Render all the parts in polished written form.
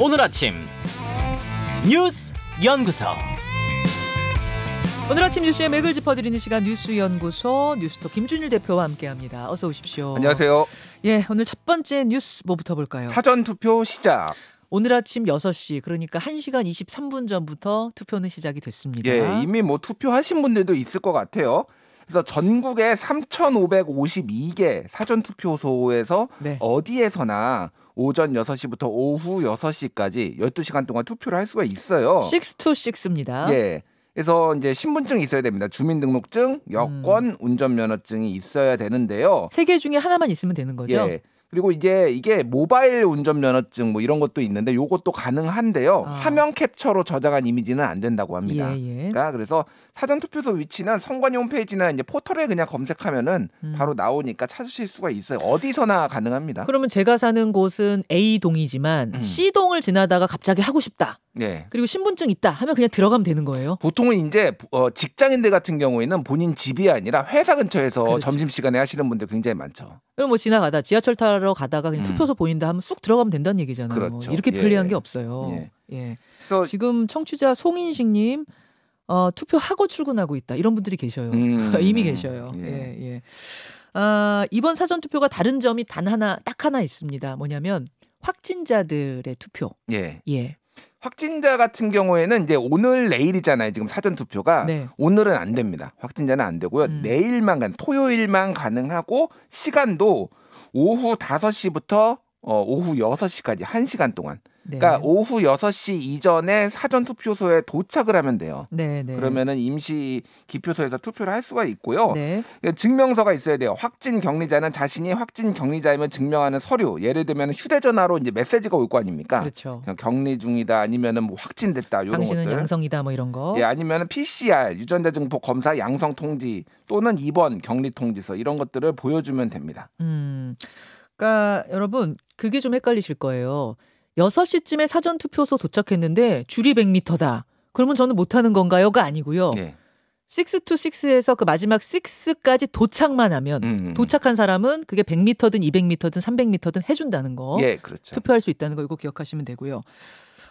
오늘 아침 뉴스 연구소. 오늘 아침 뉴스의 맥을 짚어드리는 시간 뉴스연구소 뉴스톱 김준일 대표와 함께합니다. 어서 오십시오. 안녕하세요. 예, 오늘 첫 번째 뉴스 뭐부터 볼까요? 사전투표 시작. 오늘 아침 6시 그러니까 1시간 23분 전부터 투표는 시작이 됐습니다. 예, 이미 뭐 투표하신 분들도 있을 것 같아요. 그래서 전국에 3,552개 사전투표소에서 네. 어디에서나 오전 6시부터 오후 6시까지 12시간 동안 투표를 할 수가 있어요. 626입니다. 예. 그래서 이제 신분증이 있어야 됩니다. 주민등록증, 여권, 운전면허증이 있어야 되는데요. 3개 중에 하나만 있으면 되는 거죠? 예. 그리고 이게 모바일 운전면허증 뭐 이런 것도 있는데 요것도 가능한데요. 화면 캡처로 저장한 이미지는 안 된다고 합니다. 예. 그래서 사전투표소 위치는 선관위 홈페이지나 이제 포털에 그냥 검색하면은 바로 나오니까 찾으실 수가 있어요. 어디서나 가능합니다. 그러면 제가 사는 곳은 A동이지만 C동을 지나다가 갑자기 하고 싶다. 예. 그리고 신분증 있다 하면 그냥 들어가면 되는 거예요? 보통은 이제 직장인들 같은 경우에는 본인 집이 아니라 회사 근처에서 그렇죠. 점심시간에 하시는 분들 굉장히 많죠. 그럼 뭐 지나가다 지하철 타러 가다가 그냥 투표소 보인다 하면 쑥 들어가면 된다는 얘기잖아요. 그렇죠. 이렇게 편리한 게 없어요. 예. 지금 청취자 송인식님 투표하고 출근하고 있다 이런 분들이 계셔요. 이미 계셔요. 예. 이번 사전투표가 다른 점이 딱 하나 있습니다. 뭐냐면 확진자들의 투표. 예. 확진자 같은 경우에는 이제 오늘 내일이잖아요. 지금 사전 투표가 네. 오늘은 안 됩니다. 확진자는 안 되고요. 내일만 토요일만 가능하고 시간도 오후 5시부터 오후 6시까지 1시간 동안. 네. 그러니까 오후 6시 이전에 사전 투표소에 도착을 하면 돼요. 네. 그러면은 임시 기표소에서 투표를 할 수가 있고요. 네. 증명서가 있어야 돼요. 확진 격리자는 자신이 확진 격리자임을 증명하는 서류. 예를 들면 휴대전화로 이제 메시지가 올 거 아닙니까? 그렇죠. 격리 중이다 아니면은 뭐 확진됐다 이런 당신은 것들. 양성이다 뭐 이런 거. 예, 아니면은 PCR 유전자 증폭 검사 양성 통지 또는 입원 격리 통지서 이런 것들을 보여주면 됩니다. 그러니까 여러분 그게 좀 헷갈리실 거예요. 6시쯤에 사전투표소 도착했는데 줄이 100m다. 그러면 저는 못하는 건가요?가 아니고요. 6-6에서 그 마지막 6까지 도착만 하면 도착한 사람은 그게 100m든 200m든 300m든 해준다는 거. 예, 그렇죠. 투표할 수 있다는 거 이거 기억하시면 되고요.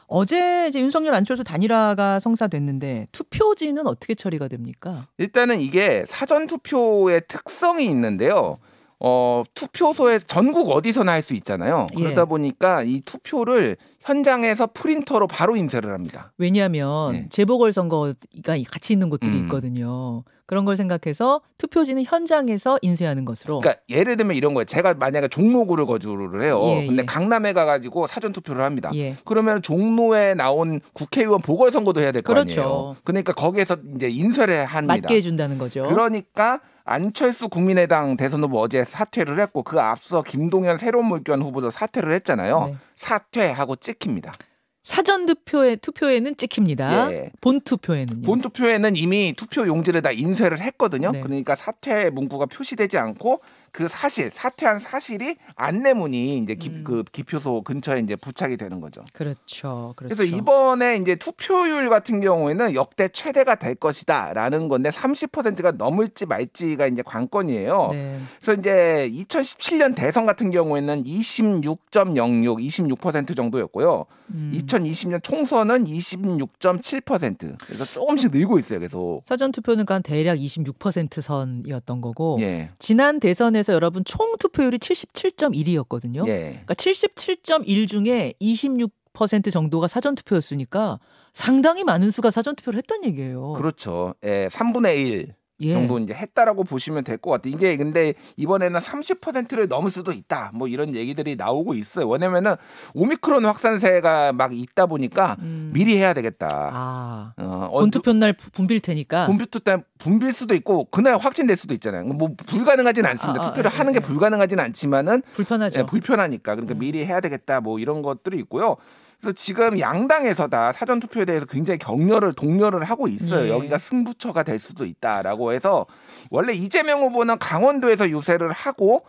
어제 이제 윤석열 안철수 단일화가 성사됐는데 투표지는 어떻게 처리가 됩니까? 일단은 이게 사전투표의 특성이 있는데요. 투표소에 전국 어디서나 할 수 있잖아요. 그러다 보니까 이 투표를 현장에서 프린터로 바로 인쇄를 합니다. 왜냐하면 재보궐선거가 같이 있는 곳들이 있거든요. 그런 걸 생각해서 투표지는 현장에서 인쇄하는 것으로. 그러니까 예를 들면 이런 거예요. 제가 만약에 종로구를 거주를 해요. 근데 강남에 가가지고 사전 투표를 합니다. 그러면 종로에 나온 국회의원 보궐선거도 해야 될 거 아니에요. 그러니까 거기에서 이제 인쇄를 합니다. 맞게 해준다는 거죠. 그러니까 안철수 국민의당 대선 후보 어제 사퇴를 했고 그 앞서 김동연 새로운 물결 후보도 사퇴를 했잖아요. 사퇴하고 찍힙니다. 사전 투표에는 찍힙니다. 본 투표에는요? 본 투표에는 이미 투표 용지를 다 인쇄를 했거든요. 그러니까 사퇴 문구가 표시되지 않고 그 사퇴한 사실이 안내문이 이제 그 기표소 근처에 이제 부착이 되는 거죠. 그렇죠. 그래서 이번에 이제 투표율 같은 경우에는 역대 최대가 될 것이다라는 건데 30%가 넘을지 말지가 이제 관건이에요. 그래서 이제 2017년 대선 같은 경우에는 26.06 정도였고요. 2020년 총선은 26.7%. 그래서 조금씩 늘고 있어요, 계속. 사전 투표는 대략 26% 선이었던 거고 지난 대선에서 여러분 총 투표율이 77.1이었거든요. 그러니까 77.1 중에 26% 정도가 사전 투표였으니까 상당히 많은 수가 사전 투표를 했다는 얘기예요. 그렇죠. 3분의 1. 정도 이제 했다라고 보시면 될 것 같아요. 이게 근데 이번에는 30%를 넘을 수도 있다. 뭐 이런 얘기들이 나오고 있어요. 왜냐면은 오미크론 확산세가 막 있다 보니까 미리 해야 되겠다. 본투표 날 붐빌 테니까. 본투표 때 붐빌 수도 있고 그날 확진될 수도 있잖아요. 뭐 불가능하진 않습니다. 투표를 하는 게 불가능하진 않지만은 불편하죠. 불편하니까 그러니까 미리 해야 되겠다. 뭐 이런 것들이 있고요. 그래서 지금 양당에서 다 사전투표에 대해서 굉장히 독려를 하고 있어요. 여기가 승부처가 될 수도 있다라고 해서 원래 이재명 후보는 강원도에서 유세를 하고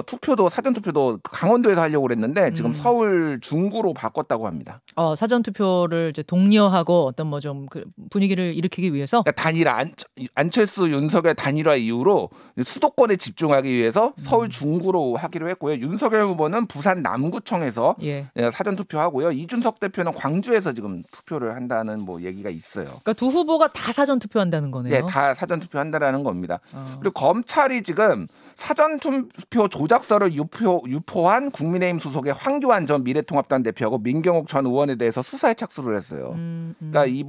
투표도 사전 투표도 강원도에서 하려고 그랬는데 지금 서울 중구로 바꿨다고 합니다. 사전 투표를 이제 독려하고 어떤 뭐 좀 그 분위기를 일으키기 위해서 그러니까 단일화 안철수 윤석열 단일화 이후로 수도권에 집중하기 위해서 서울 중구로 하기로 했고요. 윤석열 후보는 부산 남구청에서 사전 투표하고요. 이준석 대표는 광주에서 지금 투표를 한다는 뭐 얘기가 있어요. 그러니까 두 후보가 다 사전 투표한다는 거네요. 네, 다 사전 투표한다라는 겁니다. 그리고 검찰이 지금 사전 투표 조작서를 유포한 국민의힘 소속의 황교안 전 미래통합당 대표하고 민경욱 전 의원에 대해서 수사에 착수를 했어요. 그러니까 이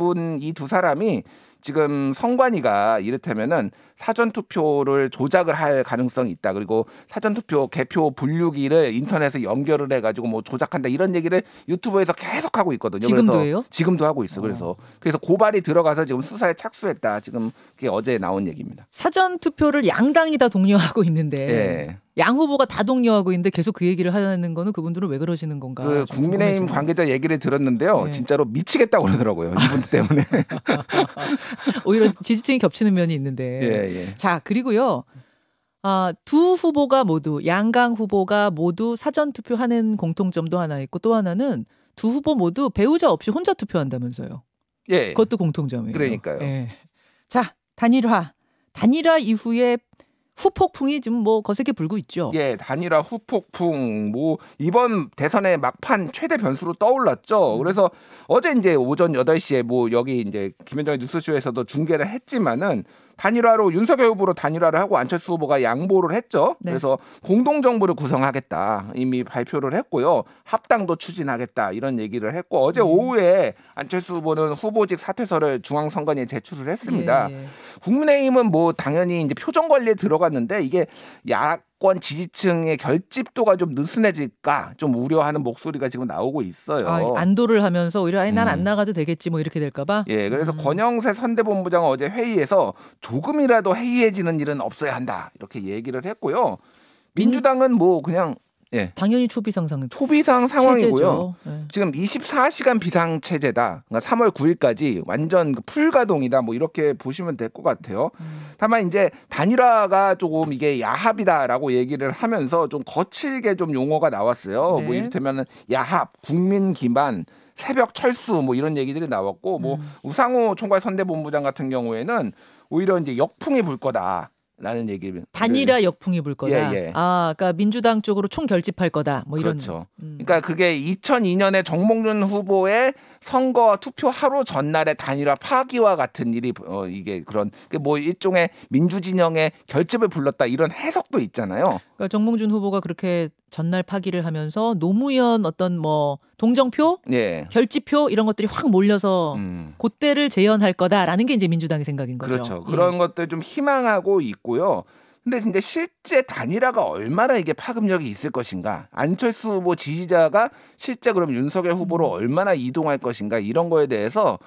두 사람이 지금 선관위가 이를테면은 사전 투표를 조작을 할 가능성이 있다. 그리고 사전 투표 개표 분류기를 인터넷에 연결을 해가지고 뭐 조작한다 이런 얘기를 유튜브에서 계속 하고 있거든요. 지금도요? 지금도 하고 있어. 그래서 고발이 들어가서 지금 수사에 착수했다. 지금 그게 어제 나온 얘기입니다. 사전 투표를 양당이 다 독려하고 있는데 양 후보가 다 독려하고 있는데 계속 그 얘기를 하는 거는 그분들은 왜 그러시는 건가? 그 국민의힘 관계자 얘기를 들었는데요. 진짜로 미치겠다고 그러더라고요. 이분들 때문에. 오히려 지지층이 겹치는 면이 있는데. 자, 그리고요. 두 후보가 모두 양강 후보가 모두 사전 투표하는 공통점도 하나 있고 또 하나는 두 후보 모두 배우자 없이 혼자 투표한다면서요. 그것도 공통점이에요. 그러니까요. 자, 단일화 이후에 후폭풍이 지금 뭐 거세게 불고 있죠. 단일화 후폭풍 뭐 이번 대선의 막판 최대 변수로 떠올랐죠. 그래서 어제 이제 오전 8시에 뭐 여기 이제 김현정의 뉴스쇼에서도 중계를 했지만은 단일화로 윤석열 후보로 단일화를 하고 안철수 후보가 양보를 했죠. 그래서 공동정부를 구성하겠다 이미 발표를 했고요. 합당도 추진하겠다 이런 얘기를 했고 어제 오후에 안철수 후보는 후보직 사퇴서를 중앙선관위에 제출을 했습니다. 국민의힘은 뭐 당연히 이제 표정 관리에 들어갔는데 이게 야권 지지층의 결집도가 좀 느슨해질까 좀 우려하는 목소리가 지금 나오고 있어요. 안도를 하면서 오히려 난 안 나가도 되겠지 뭐 이렇게 될까 봐. 그래서 권영세 선대본부장은 어제 회의에서 조금이라도 해이해지는 일은 없어야 한다 이렇게 얘기를 했고요. 민주당은 뭐 그냥 당연히 초비상 상황이고요. 지금 24시간 비상 체제다. 그러니까 3월 9일까지 완전 풀가동이다. 뭐 이렇게 보시면 될 것 같아요. 다만 이제 단일화가 조금 이게 야합이다라고 얘기를 하면서 좀 거칠게 좀 용어가 나왔어요. 뭐 이를테면 야합, 국민 기반, 새벽 철수 뭐 이런 얘기들이 나왔고 뭐 우상호 총괄 선대본부장 같은 경우에는 오히려 이제 역풍이 불 거다. 라는 얘기를 단일화 역풍이 불 거다. 그러니까 민주당 쪽으로 총 결집할 거다. 뭐 이런. 그렇죠. 그러니까 그게 2002년에 정몽준 후보의 선거 투표 하루 전날에 단일화 파기와 같은 일이 이게 그런 뭐 일종의 민주진영의 결집을 불렀다 이런 해석도 있잖아요. 그러니까 정몽준 후보가 그렇게 전날 파기를 하면서 노무현 어떤 뭐 동정표, 결집표 이런 것들이 확 몰려서 그때를 재현할 거다라는 게 이제 민주당의 생각인 거죠. 그렇죠. 그런 것들 좀 희망하고 있고요. 근데 이제 실제 단일화가 얼마나 이게 파급력이 있을 것인가, 안철수 후보 지지자가 실제 그럼 윤석열 후보로 얼마나 이동할 것인가 이런 거에 대해서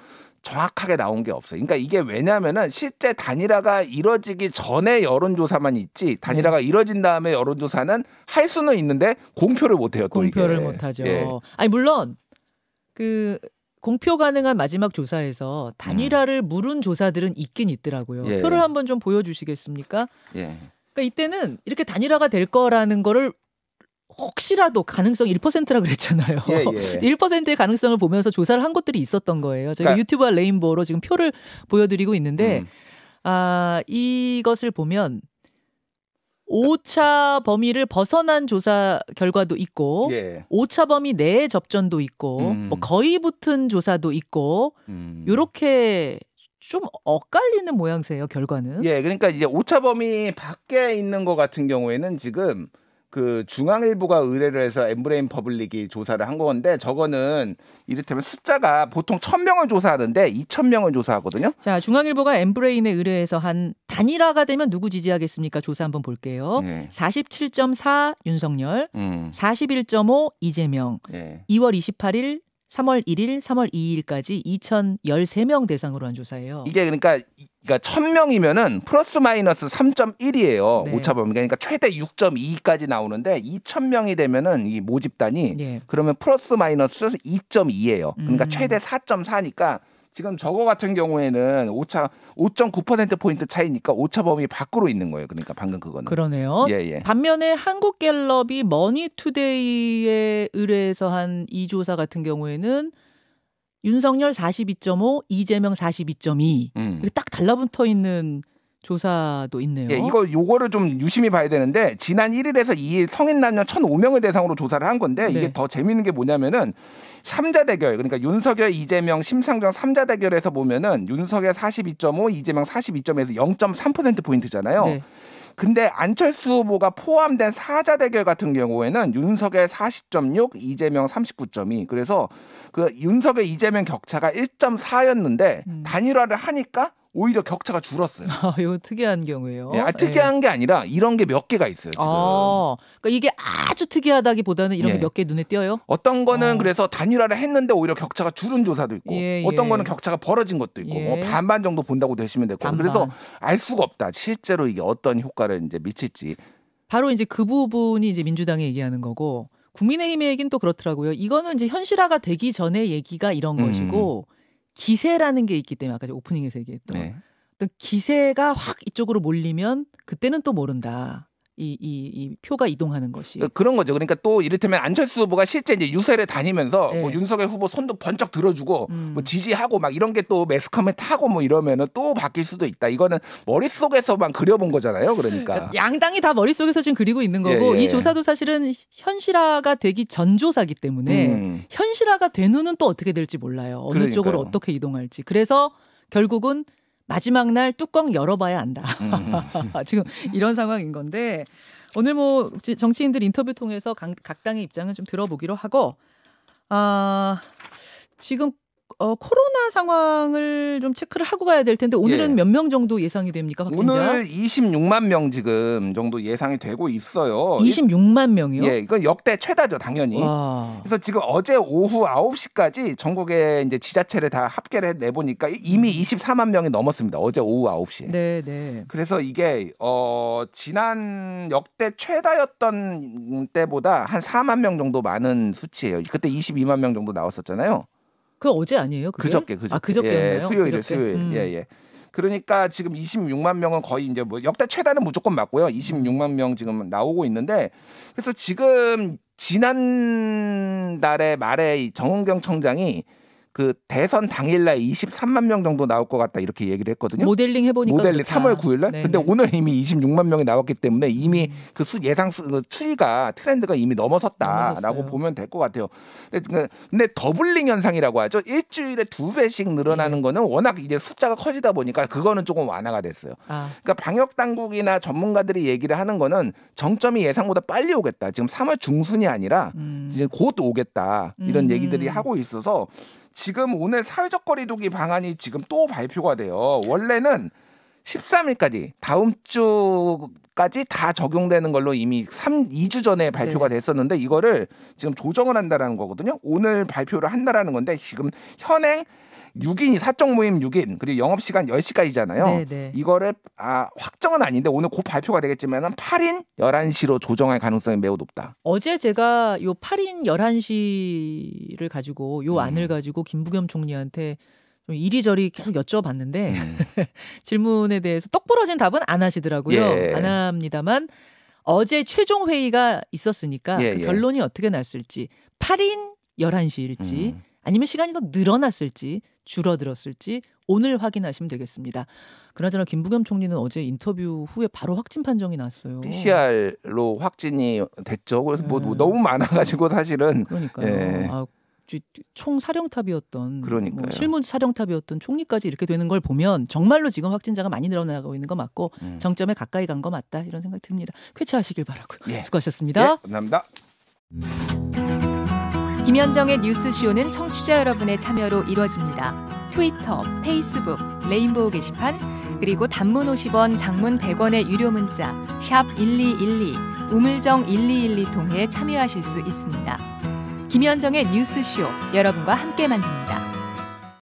정확하게 나온 게 없어요. 그러니까 이게 왜냐하면은 실제 단일화가 이뤄지기 전에 여론조사만 있지 단일화가 이뤄진 다음에 여론조사는 할 수는 있는데 공표를 못해요. 또 공표를 못하죠. 아니 물론 그 공표 가능한 마지막 조사에서 단일화를 물은 조사들은 있긴 있더라고요. 표를 한번 좀 보여주시겠습니까? 그러니까 이때는 이렇게 단일화가 될 거라는 거를 혹시라도 가능성 1%라 그랬잖아요. 1%의 가능성을 보면서 조사를 한 것들이 있었던 거예요. 저희가 유튜브와 레인보우로 지금 표를 보여드리고 있는데 이것을 보면 오차 범위를 벗어난 조사 결과도 있고 오차 범위 내의 접전도 있고 뭐 거의 붙은 조사도 있고 요렇게 좀 엇갈리는 모양새예요, 결과는. 그러니까 이제 오차 범위 밖에 있는 것 같은 경우에는 지금 그 중앙일보가 의뢰를 해서 엠브레인 퍼블릭이 조사를 한 건데 저거는 이를테면 숫자가 보통 1,000명을 조사하는데 2,000명을 조사하거든요. 자, 중앙일보가 엠브레인에 의뢰해서 한 단일화가 되면 누구 지지하겠습니까? 조사 한번 볼게요. 47.4 윤석열, 41.5 이재명, 2월 28일 3월 1일, 3월 2일까지 2,013명 대상으로 한 조사예요. 이게 그러니까 1,000명이면은 플러스 마이너스 3.1이에요. 오차 범위가. 그러니까 최대 6.2까지 나오는데 2,000명이 되면은 이 모집단이 그러면 플러스 마이너스 2.2예요. 그러니까 최대 4.4니까 지금 저거 같은 경우에는 5.9%포인트 차이니까 오차 범위 밖으로 있는 거예요. 그러니까 방금 그거는. 그러네요. 예. 반면에 한국갤럽이 머니투데이에 의뢰해서 한 이 조사 같은 경우에는 윤석열 42.5, 이재명 42.2 이렇게 딱 달라붙어 있는 조사도 있네요. 예, 요거를 좀 유심히 봐야 되는데 지난 1일에서 2일 성인 남녀 1,500명을 대상으로 조사를 한 건데 이게 네. 더 재밌는 게 뭐냐면은 3자 대결 그러니까 윤석열, 이재명, 심상정 3자 대결에서 보면은 윤석열 42.5, 이재명 42.5에서 0.3%포인트잖아요. 네. 근데 안철수 후보가 포함된 4자 대결 같은 경우에는 윤석열 40.6, 이재명 39.2. 그래서 그 윤석열, 이재명 격차가 1.4였는데 단일화를 하니까 오히려 격차가 줄었어요. 이거 특이한 경우예요. 예, 특이한 게 아니라 이런 게 몇 개가 있어요. 지금. 그러니까 이게 아주 특이하다기보다는 이런 게 몇 개 눈에 띄어요? 어떤 거는 그래서 단일화를 했는데 오히려 격차가 줄은 조사도 있고 어떤 거는 격차가 벌어진 것도 있고 뭐 반반 정도 본다고 되시면 될 거예요. 그래서 알 수가 없다. 실제로 이게 어떤 효과를 이제 미칠지. 바로 이제 그 부분이 이제 민주당이 얘기하는 거고 국민의힘의 얘기는 또 그렇더라고요. 이거는 이제 현실화가 되기 전의 얘기가 이런 것이고 기세라는 게 있기 때문에 아까 오프닝에서 얘기했던 어떤 기세가 확 이쪽으로 몰리면 그때는 또 모른다. 이 표가 이동하는 것이 그런 거죠. 그러니까 또 이를테면 안철수 후보가 실제 이제 유세를 다니면서 뭐 윤석열 후보 손도 번쩍 들어주고 뭐 지지하고 막 이런 게 또 매스컴에 타고 뭐 이러면은 또 바뀔 수도 있다. 이거는 머릿속에서만 그려본 거잖아요. 그러니까 양당이 다 머릿속에서 지금 그리고 있는 거고 이 조사도 사실은 현실화가 되기 전 조사기 때문에 현실화가 된 후는 또 어떻게 될지 몰라요. 어느 그러니까요. 쪽으로 어떻게 이동할지. 그래서 결국은 마지막 날 뚜껑 열어봐야 안다. 지금 이런 상황인 건데 오늘 뭐 정치인들 인터뷰 통해서 각 당의 입장을 좀 들어보기로 하고 지금 코로나 상황을 좀 체크를 하고 가야 될 텐데 오늘은 몇 명 정도 예상이 됩니까? 확진자? 오늘 26만 명 지금 정도 예상이 되고 있어요. 26만 명이요? 예, 이건 역대 최다죠, 당연히. 와. 그래서 지금 어제 오후 9시까지 전국의 이제 지자체를 다 합계를 내보니까 이미 24만 명이 넘었습니다. 어제 오후 9시에. 네. 그래서 이게 지난 역대 최다였던 때보다 한 4만 명 정도 많은 수치예요. 그때 22만 명 정도 나왔었잖아요. 그 어제 아니에요? 그게? 그저께. 그저께였나요? 수요일. 예. 그러니까 지금 26만 명은 거의 이제 뭐 역대 최다는 무조건 맞고요. 26만 명 지금 나오고 있는데 그래서 지금 지난달에 말에 이 정은경 청장이 그 대선 당일날 23만 명 정도 나올 것 같다 이렇게 얘기를 했거든요. 모델링 해보니까 모델링 그렇다. 3월 9일날. 네네. 근데 오늘 이미 26만 명이 나왔기 때문에 이미 그 예상 추이가 트렌드가 이미 넘어섰다라고 보면 될 것 같아요. 근데 더블링 현상이라고 하죠. 일주일에 2배씩 늘어나는 거는 워낙 이제 숫자가 커지다 보니까 그거는 조금 완화가 됐어요. 그러니까 방역 당국이나 전문가들이 얘기를 하는 거는 정점이 예상보다 빨리 오겠다. 지금 3월 중순이 아니라 이제 곧 오겠다. 이런 얘기들이 하고 있어서 지금 오늘 사회적 거리 두기 방안이 지금 또 발표가 돼요. 원래는 13일까지 다음 주까지 다 적용되는 걸로 이미 2주 전에 발표가 됐었는데 이거를 지금 조정을 한다라는 거거든요. 오늘 발표를 한다라는 건데 지금 현행 6인이 사적 모임 6인 그리고 영업시간 10시까지잖아요. 네네. 이거를 확정은 아닌데 오늘 곧 발표가 되겠지만 8인 11시로 조정할 가능성이 매우 높다. 어제 제가 요 8인 11시를 가지고 요 안을 가지고 김부겸 총리한테 좀 이리저리 계속 여쭤봤는데 질문에 대해서 똑부러진 답은 안 하시더라고요. 안 합니다만 어제 최종 회의가 있었으니까 그 결론이 어떻게 났을지 8인 11시일지 아니면 시간이 더 늘어났을지 줄어들었을지 오늘 확인하시면 되겠습니다. 그나저나 김부겸 총리는 어제 인터뷰 후에 바로 확진 판정이 났어요. PCR로 확진이 됐죠. 그래서 뭐 너무 많아가지고 사실은. 그러니까요. 총 사령탑이었던 그러니까요. 뭐 실무 사령탑이었던 총리까지 이렇게 되는 걸 보면 정말로 지금 확진자가 많이 늘어나고 있는 거 맞고 정점에 가까이 간 거 맞다 이런 생각이 듭니다. 쾌차하시길 바라고요. 수고하셨습니다. 감사합니다. 김현정의 뉴스쇼는 청취자 여러분의 참여로 이루어집니다. 트위터, 페이스북, 레인보우 게시판 그리고 단문 50원, 장문 100원의 유료 문자 샵 1212, 우물정 1212 통해 참여하실 수 있습니다. 김현정의 뉴스쇼 여러분과 함께 만듭니다.